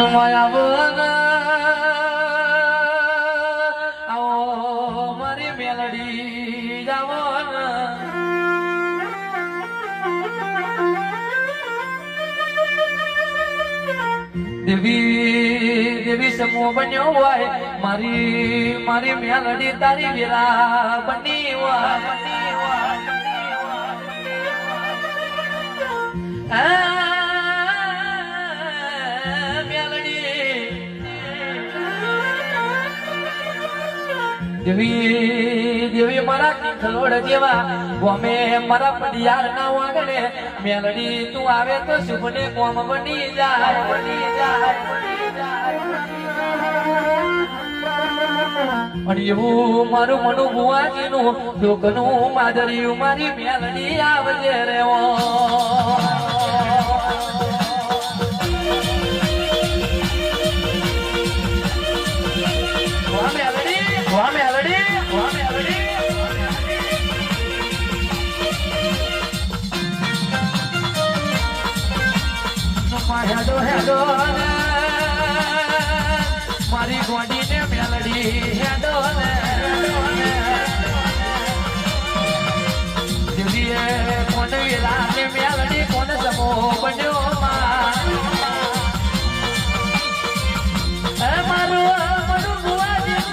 માયાવન આવો મારી મેલડી જાવન દેવી દેવી સમૂહ બન્યો હોય મારી મારી મેલડી તારી વેરા બની હોય દેવી દેવી મારા ખલોડ જેવા ગોમે મારા પડિયાર ના વાગડે મેલડી તું આવે તો શુભને ગોમ બની જાય અને એવું મારું મનું બુવાજીનું દુઃખનું માદરિયું મારી મેલડી આવજે રેવો હેડો હેડો મારી ગોડી ને મેલડી હેડો દિવ્ય કોણ વેલા ને મેલડી કોણ સમો બન્યો મારું મનું બુવાજી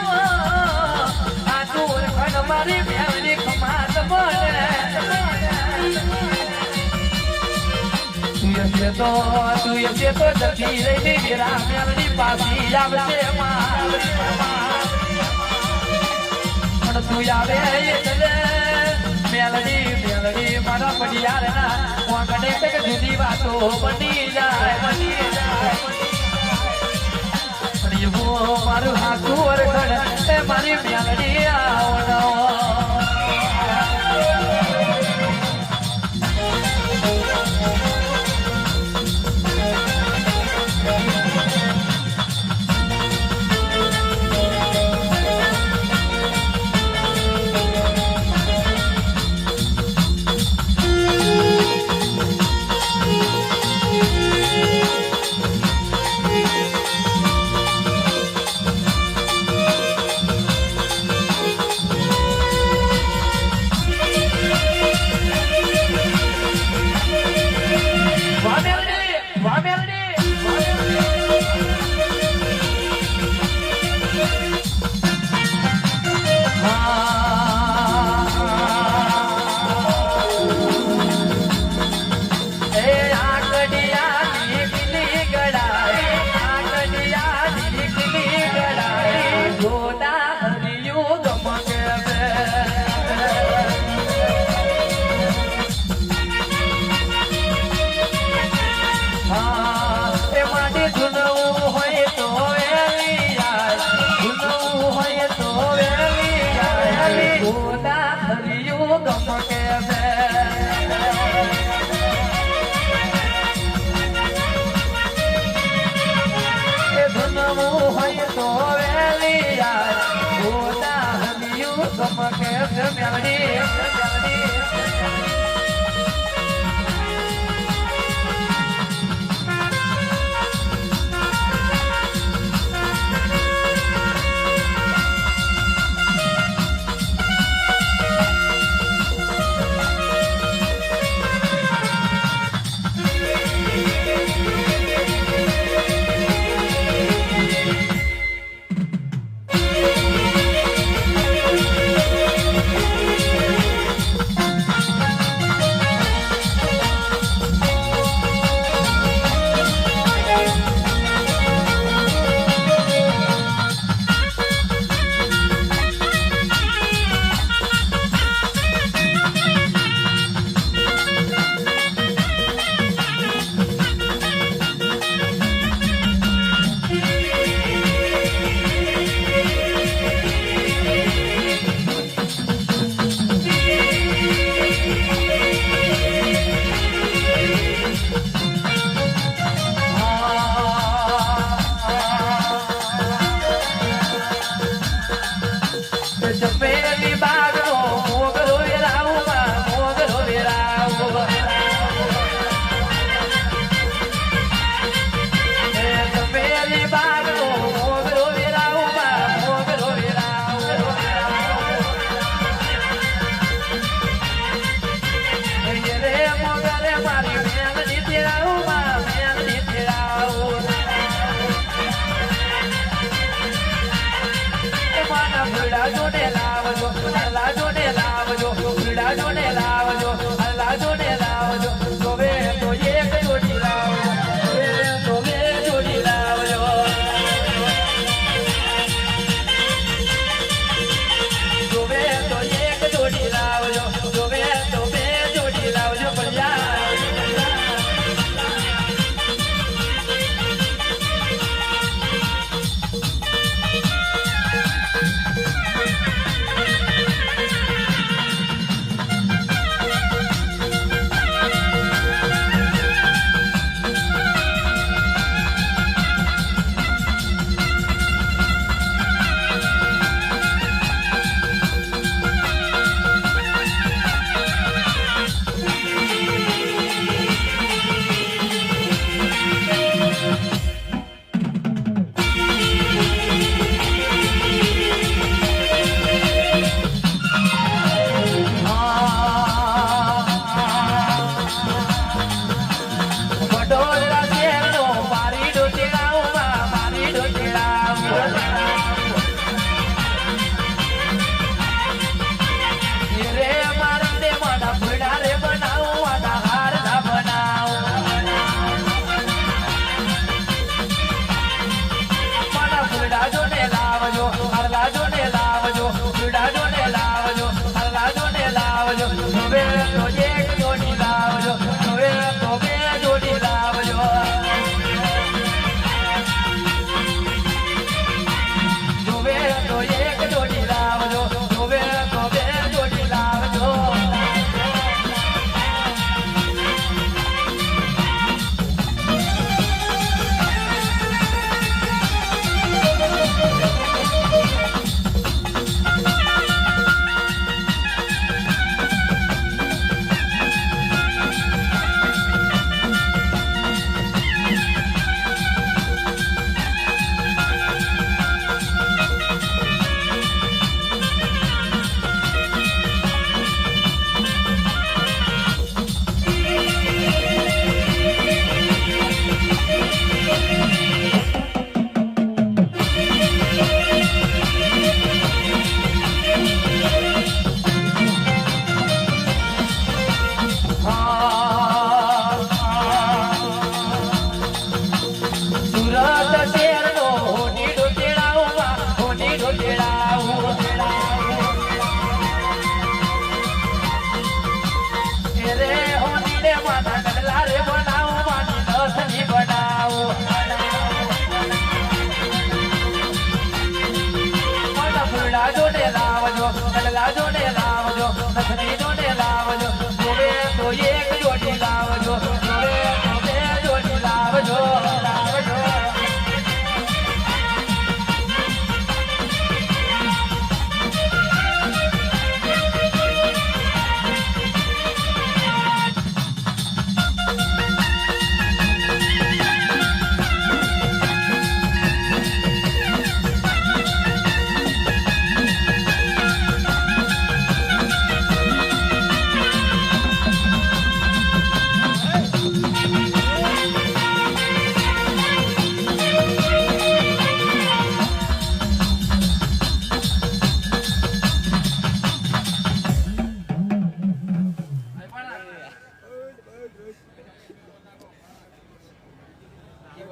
આ તું ખડ મારી મેલડી ખમાત બને તું એસે તો જતી રહીને વેરા મેલડી પાછી આવશે પણ તું આવે એટલે મેલડી મેલડી મારા પડિયાર ના વાંકડે તક જુદી વાતો બની જાય પણ એવું મારું હાથું વરખડ એ મારી મેલડી આવનો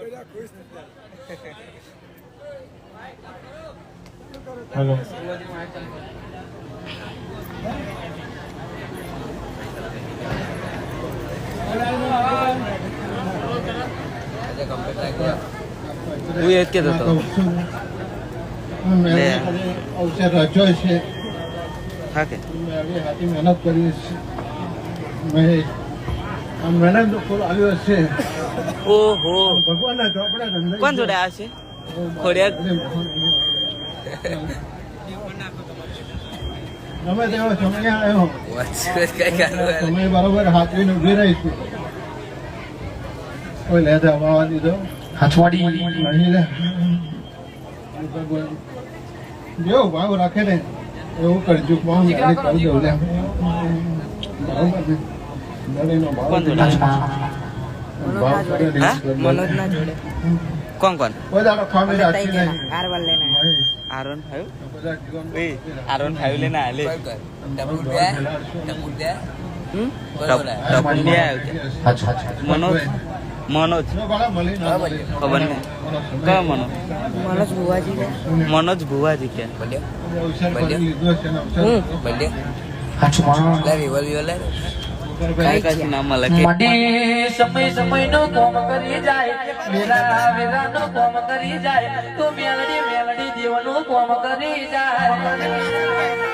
હેલો હું એ જ કહેતો હતો અવસર રચ્યો છે હા કે મેં હાથી મહેનત કરી છે મેં આ મહેનત ફૂલ આવ્યો છે ઓહો ભગવાનના ચોપડા ધંધા કોણ જોડે આવશે ખોડિયાર ગમે તેવો સમય આવ્યો સમય બરોબર હાથવીને ઉભી રહીશું કોઈ લેતા આવવા દીધો હથવાડી નહીં લે જેવો ભાવ રાખે ને એવું કરજો કોણ કરી દઉં લે બરોબર ને દળીનો ભાવ કોણ જોડે ભાવ કરે ને હા મનોજ ના જોડે કોણ કોણ કોઈ દાડો ખામી રાખી નહીં આરોન ફાઈવ બધા જીવન એ આરોન ફાઈવ લઈને આલે ટપુડિયા મનોજ મનોજ ખબર નહીં કયો મનોજ મનોજ ભુવાજી કે અવસર કરી લીધો છે ને અવસર કઈ નામ મળે કે મડી સમય નો કોમ કરી જાય વેરા નો કોમ કરી જાય તો મેલડી દેવનું કોમ કરી જાય